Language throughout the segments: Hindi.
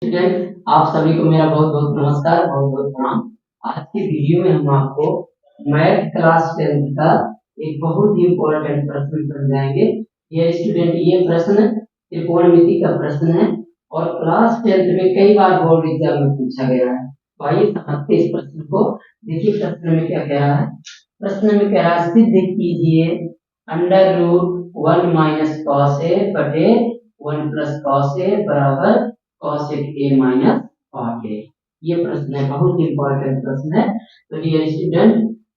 स्टूडेंट, आप सभी को मेरा बहुत बहुत नमस्कार, बहुत बहुत प्रणाम। आज की वीडियो में हम आपको मैथ क्लास 10th का एक बहुत ही इम्पोर्टेंट प्रश्न समझाएंगे। ये स्टूडेंट, ये प्रश्न त्रिकोणमिति का प्रश्न है और क्लास 10th में कई बार बोर्ड एग्जाम में पूछा गया है। तो आइए समझते हैं इस प्रश्न को। देखिए प्रश्न में क्या कह रहा है। प्रश्न में कह रहा है सिद्ध कीजिए अंडर रूट 1 माइनस कॉस ए बटे 1 प्लस कॉस ए बराबर cosec a minus cot a। ये प्रश्न है, बहुत इंपॉर्टेंट प्रश्न है। तो डियर स्टूडेंट,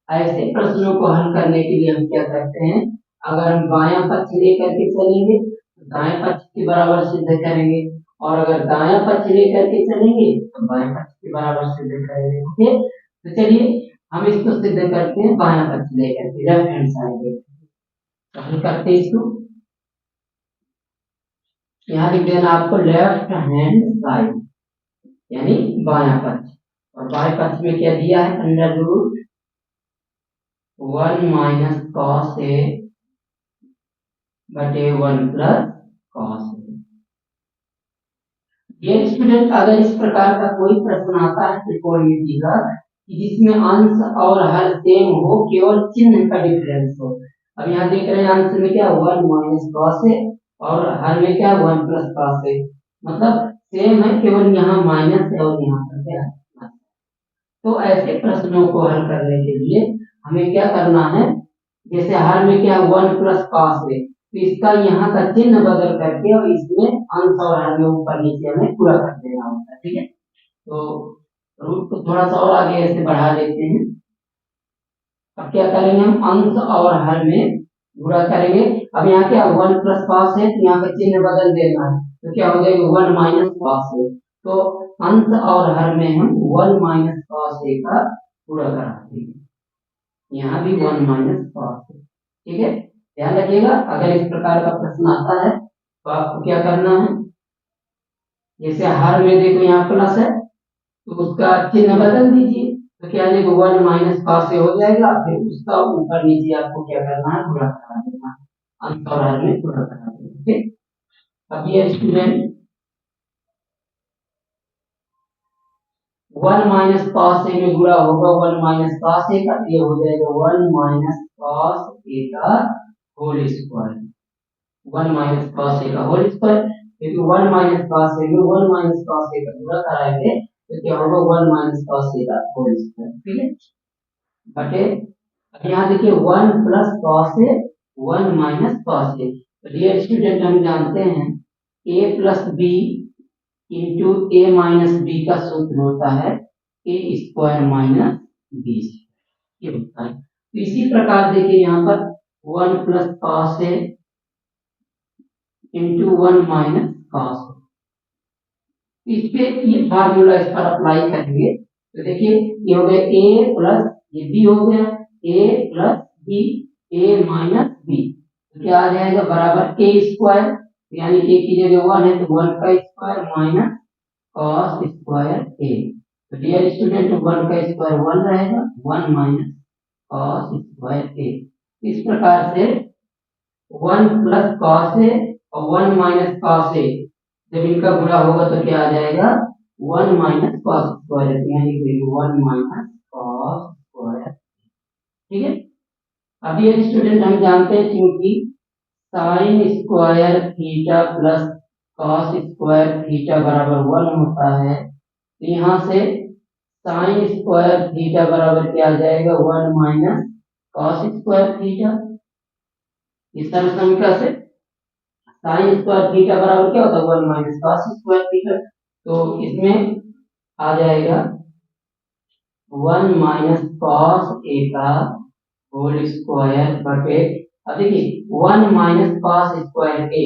ऐसे प्रश्नों को हल करने के लिए हम क्या करते हैं, अगर हम बायां पक्ष लेकर के चलेंगे तो दाएं पक्ष के बराबर सिद्ध करेंगे, और अगर दायां पक्ष लेकर के चलेंगे तो बाएं पक्ष के बराबर सिद्ध करेंगे। ओके, तो चलिए हम इसको सिद्ध करते हैं बायां पक्ष लेकर के, लेफ्ट हैंड साइड तो हल करते हैं इसको। यहाँ लिख देना आपको लेफ्ट हैंड साइड यानी बायां पक्ष, और बाएं पक्ष में क्या दिया है, अंडर रूट 1 माइनस कॉस ए बटे 1 प्लस कॉस ए। ये स्टूडेंट, अगर इस प्रकार का कोई प्रश्न आता है त्रिकोणमिति का जिसमें अंश और हर सेम हो, केवल चिन्ह का डिफरेंस हो। अब यहाँ देख रहे हैं अंश में क्या 1 माइनस कॉस ए और हर में क्या 1 प्लस कॉस ए, मतलब सेम है, केवल यहाँ माइनस है और यहाँ पर क्या है। तो ऐसे प्रश्नों को हल करने के लिए हमें क्या करना है, जैसे हर में क्या 1 प्लस कॉस है, तो इसका यहाँ का चिन्ह बदल करके और इसमें अंश और हर में ऊपर नीचे हमें पूरा कर देना होता है। ठीक है, तो रूट को थोड़ा सा और आगे ऐसे बढ़ा देते हैं। अब क्या करेंगे, हम अंश और हर में गुणा करेंगे। अब यहाँ क्या 1 प्लस कॉस है, तो यहाँ का चिन्ह बदल देना है, तो क्या हो जाएगा 1 माइनस कॉस है। तो अंश और हर में हम 1 माइनस कॉस ए का पूरा करा देंगे, यहाँ भी 1 माइनस कॉस ए। ठीक है, ध्यान रखिएगा अगर इस प्रकार का प्रश्न आता है तो आपको क्या करना है, जैसे हर में देखो यहाँ प्लस है तो उसका चिन्ह बदल दीजिए, तो क्या देखो 1 माइनस कॉस ए हो जाएगा, फिर उसका ऊपर नीचे आपको क्या करना है, पूरा करा देना है, अंश और हर में पूरा करा देना। ठीक, अब ये स्टूडेंट 1 माइनस कॉस ए में गुणा होगा 1 माइनस कॉस ए का, ये हो जाएगा 1 माइनस कॉस ए का होल स्क्वायर, 1 माइनस कॉस ए का होल स्क्वायर, क्योंकि 1 माइनस कॉस ए में 1 माइनस कॉस ए का गुणा कराएंगे तो क्या होगा 1 माइनस कॉस ए का होल स्क्वायर। ठीक है, बटे अब यहाँ देखिए 1 plus cos A 1 minus cos A. तो डियर स्टूडेंट, हम जानते हैं a plus B into A minus B का सूत्र होता है ए स्क्वायर माइनस बी, ये होता है। तो इसी प्रकार देखिए यहाँ पर 1 प्लस कॉस ए इंटू 1 माइनस कॉस, इस पे ये फार्मूला इस पर अप्लाई करेंगे तो देखिए ये हो गया a प्लस ये b हो गया a plus b a minus b, तो क्या आ जाएगा बराबर a स्क्वायर, यानी a की जगह 1 है तो 1 का square minus cos square a। तो डियर स्टूडेंट 1 का स्क्वायर 1 रहेगा, 1 माइनस कॉस स्क्वायर a। इस प्रकार से 1 प्लस कॉस a और 1 माइनस कॉस a जब इनका गुणा होगा तो क्या आ जाएगा 1 माइनस कॉस स्क्वायर, यानी 1 माइनस कॉस स्क्वायर। ठीक है, अब ये स्टूडेंट हम जानते हैं क्योंकि sine square theta plus cos square theta बराबर 1 होता है, तो यहाँ से साइन स्क्वायर थीटा बराबर क्या आ जाएगा 1 माइनस कॉस स्क्वायर थीटा। इस तरह समीकरण से साइन स्क्वायर थीटा बराबर क्या होता है 1 माइनस कॉस स्क्वायर थीटा, तो इसमें आ जाएगा 1 माइनस कॉस ए का होल स्क्वायर बटे, अब देखिए 1 माइनस कॉस स्क्वायर ए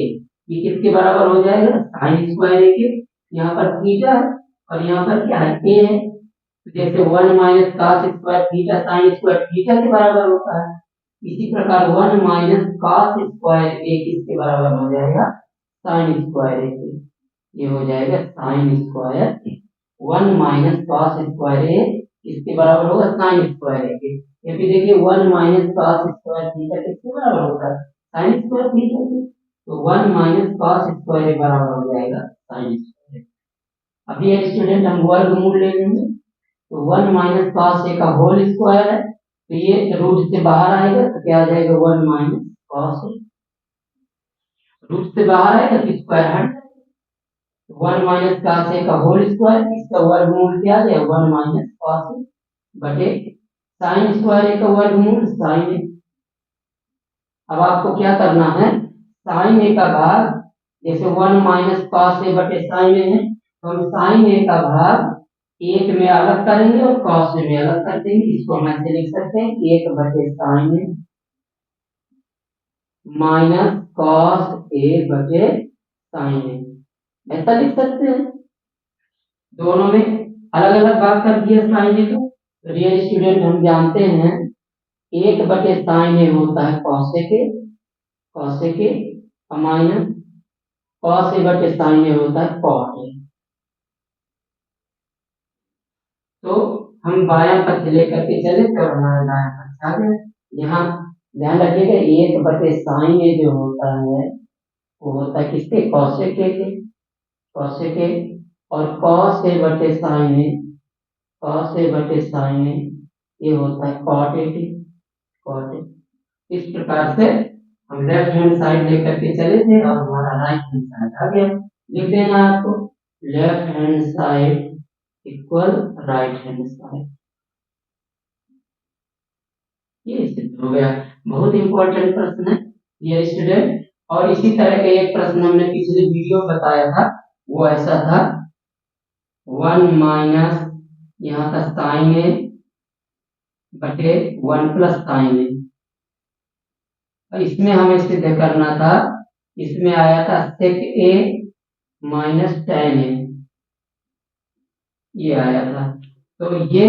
ये किसके बराबर हो जाएगा साइन स्क्वायर ए के, यहाँ पर थीटा है और यहाँ पर क्या है ए है, तो जैसे 1 minus cos square theta sine square theta के बराबर होता है, इसी प्रकार 1 माइनस कॉस स्क्वायर ए किसके बराबर हो जाएगा साइन स्क्वायर ए के, ये हो जाएगा sine square 1 minus cos square A किसके बराबर होगा साइन स्क्वायर ए के, या फिर देखिए 1 माइनस कॉस स्क्वायर थीटा किसके बराबर होता है साइन स्क्वायर थीटा के, तो 1 माइनस कॉस स्क्वायर ए बराबर हो जाएगा साइन स्क्वायर। अभी स्टूडेंट हम वर्गमूल ले लेंगे, तो 1 माइनस कॉस ए का होल स्क्वायर है, तो ये रूट से बाहर आएगा तो क्या आ जाएगा 1 माइनस कॉस ए, रूट से बाहर आएगा तो स्क्वायर हट, 1 माइनस कॉस ए का होल स्क्वायर, इसका वर्गमूल क्या है 1 माइनस कॉस ए बटे साइन स्क्वायर ए का वर्गमूल साइन ए। अब आपको क्या करना है, साइन ए का भाग, जैसे 1 माइनस कॉस ए बटे साइन ए है, तो हम साइन ए का भाग एक में अलग करेंगे और कॉस में अलग कर देंगे, इसको हम ऐसे लिख सकते हैं 1 बटे साइन ए माइनस कॉस ए बटे साइन ए, ऐसा लिख सकते हैं। दोनों में अलग अलग भाग कर दिया साइन ए को, तो रियल स्टूडेंट हम जानते हैं 1 बटे साइन ए होता है कॉस ए के माइनस कॉस ए बटे साइन ए होता है कॉट ए। तो हम बायां पक्ष लेकर के चले तो हमारा दायां पक्ष आ गया। यहाँ ध्यान रखिएगा 1 बटे साइन ए जो होता है वो होता है किसके कॉसेक के, और कॉस ए बटे साइन ए ये होता है कॉट ए। इस प्रकार से हम लेफ्ट हैंड साइड लेकर के चले थे और हमारा राइट हैंड साइड आ गया। लिख देना आपको left hand side equal right hand side, ये सिद्ध हो गया। बहुत इंपॉर्टेंट प्रश्न है ये स्टूडेंट। और इसी तरह का एक प्रश्न हमने पिछले वीडियो में बताया था, वो ऐसा था 1 माइनस यहाँ था साइन ए बटे 1 प्लस साइन ए, इसमें हमें सिद्ध करना था, इसमें आया था सेक ए माइनस टेन ए, ये आया था। तो ये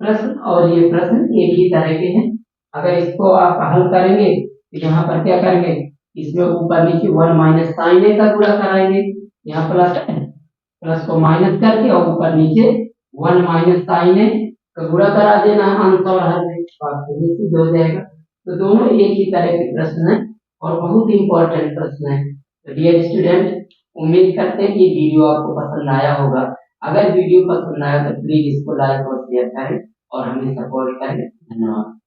प्रश्न और ये प्रश्न एक ही तरह के हैं। अगर इसको आप हल करेंगे तो यहाँ पर क्या करेंगे, इसमें ऊपर नीचे 1 माइनस साइन ए का गुणा कराएंगे, यहाँ प्लस को माइनस करके और ऊपर नीचे 1 माइनस साइन ए का गुणा करा देना अंश और हर में, आपको निश्चित हो जाएगा। तो दोनों एक ही तरह के प्रश्न है और बहुत इंपॉर्टेंट प्रश्न है। तो डियर स्टूडेंट, उम्मीद करते हैं कि वीडियो आपको पसंद आया होगा। अगर वीडियो पसंद आया तो प्लीज इसको लाइक और शेयर करें और हमें सपोर्ट करें। धन्यवाद।